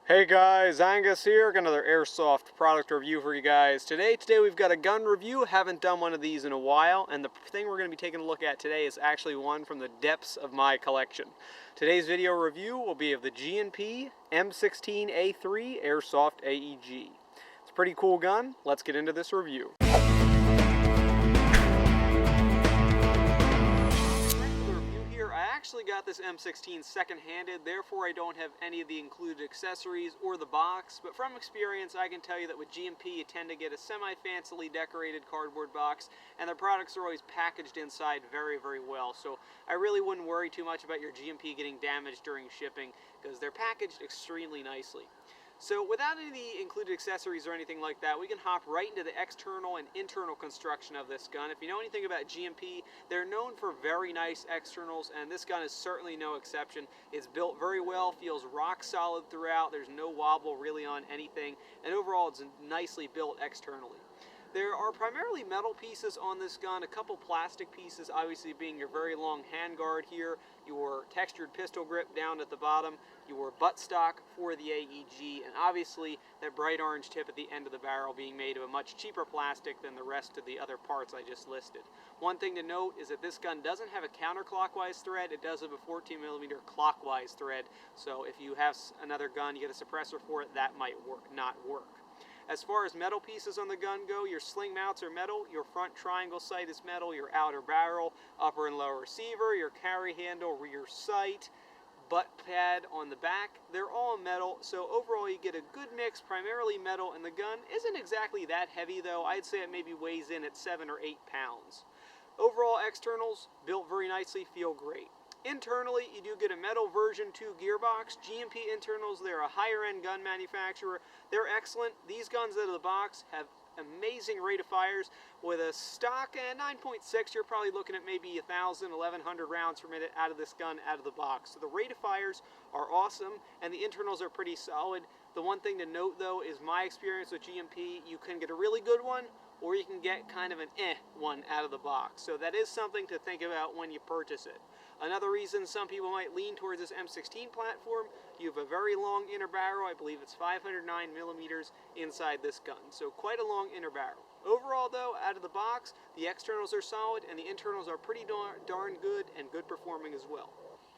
Hey guys, Angus here, got another Airsoft product review for you guys. Today we've got a gun review. Haven't done one of these in a while, and the thing we're going to be taking a look at today is actually one from the depths of my collection. Today's video review will be of the G&P M16A3 Airsoft AEG. It's a pretty cool gun. Let's get into this review. I actually got this M16 second-handed, therefore I don't have any of the included accessories or the box, but from experience I can tell you that with G&P you tend to get a semi-fancily decorated cardboard box, and their products are always packaged inside very, very well, so I really wouldn't worry too much about your G&P getting damaged during shipping, because they're packaged extremely nicely. So without any of the included accessories or anything like that, we can hop right into the external and internal construction of this gun. If you know anything about G&P, they're known for very nice externals, and this gun is certainly no exception. It's built very well, feels rock solid throughout, there's no wobble really on anything, and overall it's nicely built externally. There are primarily metal pieces on this gun, a couple plastic pieces, obviously being your very long handguard here, your textured pistol grip down at the bottom, your buttstock for the AEG, and obviously that bright orange tip at the end of the barrel being made of a much cheaper plastic than the rest of the other parts I just listed. One thing to note is that this gun doesn't have a counterclockwise thread, it does have a 14mm clockwise thread, so if you have another gun, you get a suppressor for it, that might not work. As far as metal pieces on the gun go, your sling mounts are metal, your front triangle sight is metal, your outer barrel, upper and lower receiver, your carry handle, rear sight, butt pad on the back, they're all metal, so overall you get a good mix, primarily metal, and the gun isn't exactly that heavy though. I'd say it maybe weighs in at 7 or 8 pounds. Overall externals, built very nicely, feel great. Internally, you do get a metal version 2 gearbox. G&P internals, they're a higher end gun manufacturer. They're excellent. These guns out of the box have amazing rate of fires. With a stock 9.6, you're probably looking at maybe 1,000, 1,100 rounds per minute out of this gun out of the box. So the rate of fires are awesome, and the internals are pretty solid. The one thing to note though is my experience with G&P, you can get a really good one, or you can get kind of an one out of the box. So that is something to think about when you purchase it. Another reason some people might lean towards this M16 platform, you have a very long inner barrel. I believe it's 509 millimeters inside this gun, so quite a long inner barrel. Overall though, out of the box, the externals are solid and the internals are pretty darn good and good performing as well.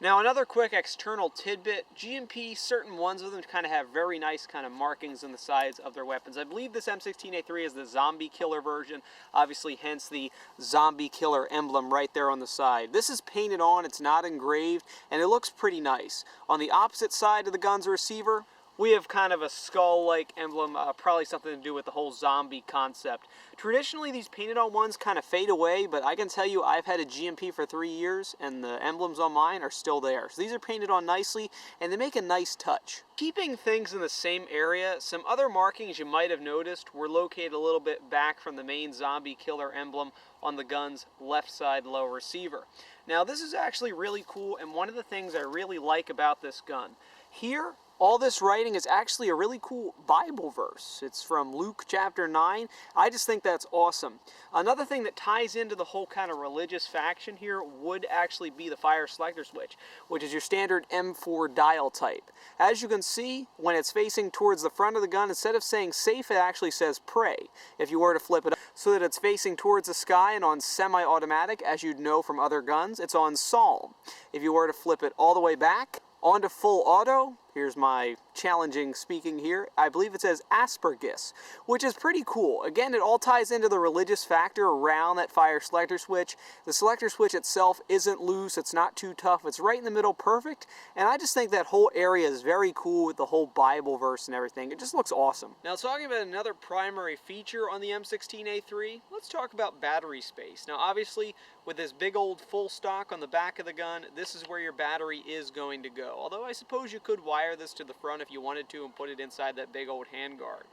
Now another quick external tidbit, G&P, certain ones of them kind of have very nice kind of markings on the sides of their weapons. I believe this M16A3 is the zombie killer version, obviously hence the zombie killer emblem right there on the side. This is painted on, it's not engraved, and it looks pretty nice. On the opposite side of the gun's receiver, we have kind of a skull-like emblem, probably something to do with the whole zombie concept. Traditionally, these painted-on ones kind of fade away, but I can tell you I've had a G&P for 3 years, and the emblems on mine are still there. So these are painted on nicely, and they make a nice touch. Keeping things in the same area, some other markings you might have noticed were located a little bit back from the main zombie killer emblem on the gun's left side lower receiver. Now, this is actually really cool, and one of the things I really like about this gun. Here, all this writing is actually a really cool Bible verse. It's from Luke chapter 9. I just think that's awesome. Another thing that ties into the whole kind of religious faction here would actually be the fire selector switch, which is your standard M4 dial type. As you can see, when it's facing towards the front of the gun, instead of saying safe, it actually says pray. If you were to flip it up so that it's facing towards the sky and on semi-automatic, as you'd know from other guns, it's on psalm. If you were to flip it all the way back, onto full auto, here's my challenging speaking here, I believe it says aspergis, which is pretty cool. Again, it all ties into the religious factor around that fire selector switch. The selector switch itself isn't loose, it's not too tough, it's right in the middle, perfect, and I just think that whole area is very cool with the whole Bible verse and everything. It just looks awesome. Now, talking about another primary feature on the M16A3, let's talk about battery space. Now, obviously, with this big old full stock on the back of the gun, this is where your battery is going to go. Although I suppose you could wire this to the front if you wanted to and put it inside that big old handguard.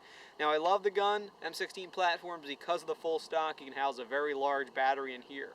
Now, I love the gun, M16 platforms, because of the full stock. You can house a very large battery in here.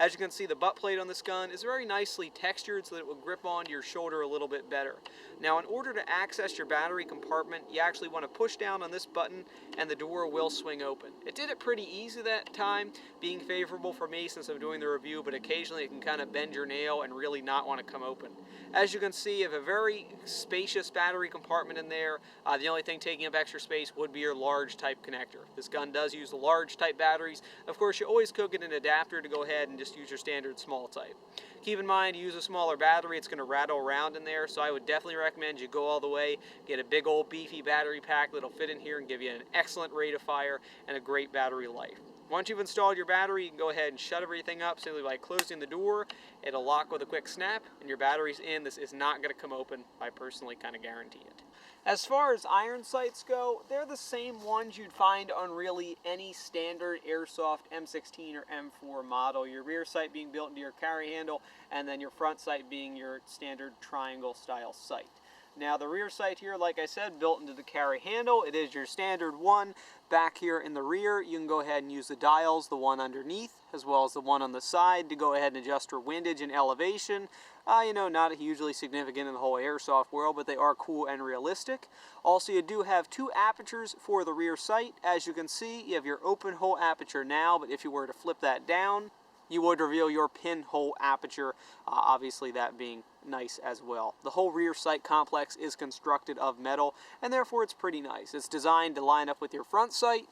As you can see, the butt plate on this gun is very nicely textured so that it will grip onto your shoulder a little bit better. Now, in order to access your battery compartment, you actually want to push down on this button and the door will swing open. It did it pretty easy that time, being favorable for me since I'm doing the review, but occasionally it can kind of bend your nail and really not want to come open. As you can see, you have a very spacious battery compartment in there. The only thing taking up extra space would be your large type connector. This gun does use the large type batteries. Of course, you always could get an adapter to go ahead and just use your standard small type. Keep in mind, use a smaller battery, it's going to rattle around in there, so I would definitely recommend you go all the way, get a big old beefy battery pack that'll fit in here and give you an excellent rate of fire and a great battery life. Once you've installed your battery, you can go ahead and shut everything up simply by closing the door. It'll lock with a quick snap, and your battery's in. This is not going to come open. I personally kind of guarantee it. As far as iron sights go, they're the same ones you'd find on really any standard Airsoft M16 or M4 model. Your rear sight being built into your carry handle, and then your front sight being your standard triangle style sight. Now the rear sight here, like I said, built into the carry handle. It is your standard one. Back here in the rear, you can go ahead and use the dials, the one underneath, as well as the one on the side to go ahead and adjust for windage and elevation. You know, not hugely significant in the whole Airsoft world, but they are cool and realistic. Also, you do have two apertures for the rear sight. As you can see, you have your open hole aperture now, but if you were to flip that down, you would reveal your pinhole aperture, obviously that being nice as well. The whole rear sight complex is constructed of metal, and therefore it's pretty nice. It's designed to line up with your front sight,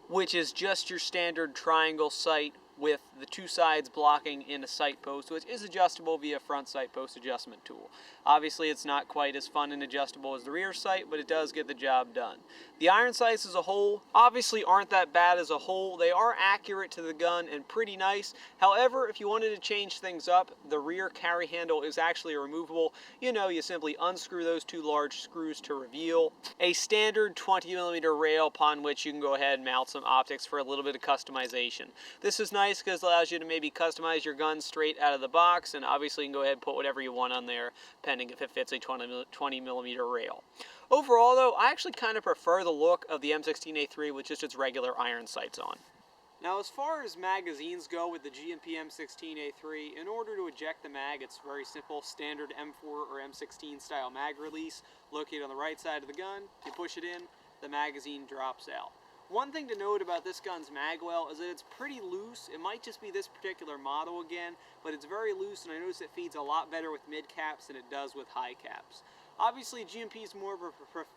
which is just your standard triangle sight with the two sides blocking in a sight post, which is adjustable via front sight post adjustment tool. Obviously, it's not quite as fun and adjustable as the rear sight, but it does get the job done. The iron sights as a whole obviously aren't that bad as a whole. They are accurate to the gun and pretty nice. However, if you wanted to change things up, the rear carry handle is actually removable. You know, you simply unscrew those two large screws to reveal a standard 20mm rail upon which you can go ahead and mount some optics for a little bit of customization. This is nice because it allows you to maybe customize your gun straight out of the box, and obviously you can go ahead and put whatever you want on there, depending if it fits a 20mm rail. Overall though, I actually kind of prefer the look of the M16A3 with just its regular iron sights on. Now as far as magazines go with the GMP M16A3, in order to eject the mag, it's very simple, standard M4 or M16 style mag release, located on the right side of the gun. You push it in, the magazine drops out. One thing to note about this gun's magwell is that it's pretty loose. It might just be this particular model again, but it's very loose, and I notice it feeds a lot better with mid caps than it does with high caps. Obviously, GMP is more of a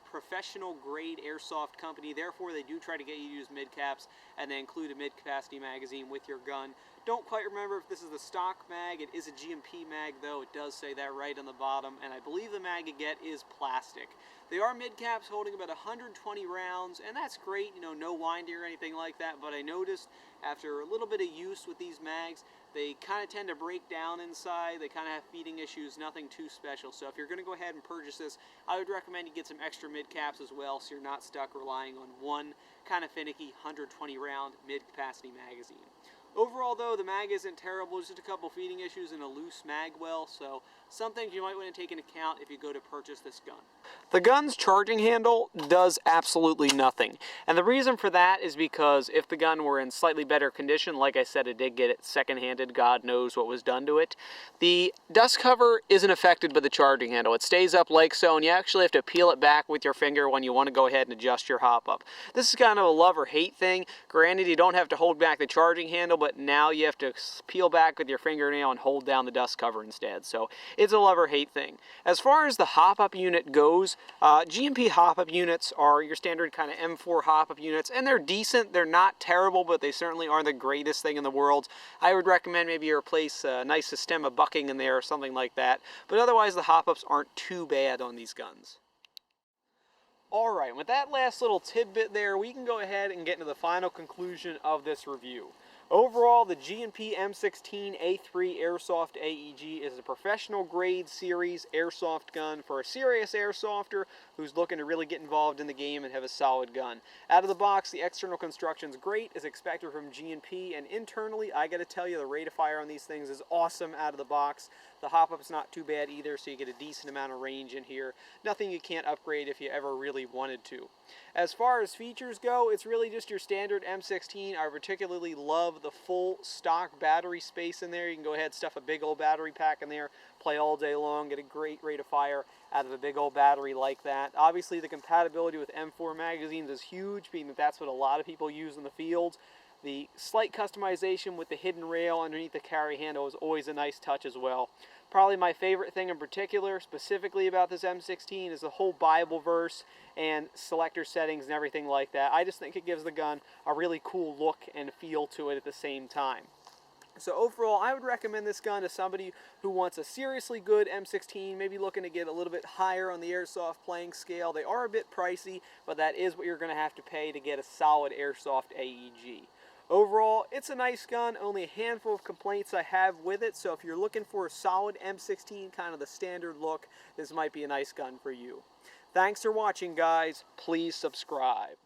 professional grade airsoft company, therefore they do try to get you to use mid caps, and they include a mid capacity magazine with your gun. Don't quite remember if this is the stock mag. It is a GMP mag though, it does say that right on the bottom, and I believe the mag you get is plastic. They are mid caps holding about 120 rounds, and that's great, you know, no winding or anything like that, but I noticed after a little bit of use with these mags, they kind of tend to break down inside. They kind of have feeding issues, nothing too special. So if you're going to go ahead and purchase this, I would recommend you get some extra mid caps as well, so you're not stuck relying on one kind of finicky 120 round mid capacity magazine. Overall though, the mag isn't terrible, just a couple feeding issues and a loose mag well, so some things you might want to take into account if you go to purchase this gun. The gun's charging handle does absolutely nothing, and the reason for that is because if the gun were in slightly better condition, like I said, it did get it second-handed, God knows what was done to it, the dust cover isn't affected by the charging handle. It stays up like so, and you actually have to peel it back with your finger when you want to go ahead and adjust your hop up. This is kind of a love or hate thing. Granted, you don't have to hold back the charging handle, but now you have to peel back with your fingernail and hold down the dust cover instead. So it's a love or hate thing. As far as the hop-up unit goes, GMP hop-up units are your standard kind of M4 hop-up units, and they're decent. They're not terrible, but they certainly aren't the greatest thing in the world. I would recommend maybe you replace a nice system of bucking in there or something like that, but otherwise the hop-ups aren't too bad on these guns. Alright, with that last little tidbit there, we can go ahead and get into the final conclusion of this review. Overall, the GMP M16A3 Airsoft AEG is a professional grade series airsoft gun for a serious airsofter who's looking to really get involved in the game and have a solid gun. Out of the box, the external construction's great, as expected from GMP, and internally, I gotta tell you, the rate of fire on these things is awesome out of the box. The hop-up's not too bad either, so you get a decent amount of range in here. Nothing you can't upgrade if you ever really wanted to. As far as features go, it's really just your standard M16. I particularly love the full stock battery space in there. You can go ahead and stuff a big old battery pack in there, play all day long, get a great rate of fire out of a big old battery like that. Obviously, the compatibility with M4 magazines is huge, being that that's what a lot of people use in the field. The slight customization with the hidden rail underneath the carry handle is always a nice touch as well. Probably my favorite thing in particular, specifically about this M16, is the whole Bible verse and selector settings and everything like that. I just think it gives the gun a really cool look and feel to it at the same time. So overall, I would recommend this gun to somebody who wants a seriously good M16, maybe looking to get a little bit higher on the Airsoft playing scale. They are a bit pricey, but that is what you're going to have to pay to get a solid Airsoft AEG. Overall, it's a nice gun, only a handful of complaints I have with it, so if you're looking for a solid M16, kind of the standard look, this might be a nice gun for you. Thanks for watching, guys. Please subscribe.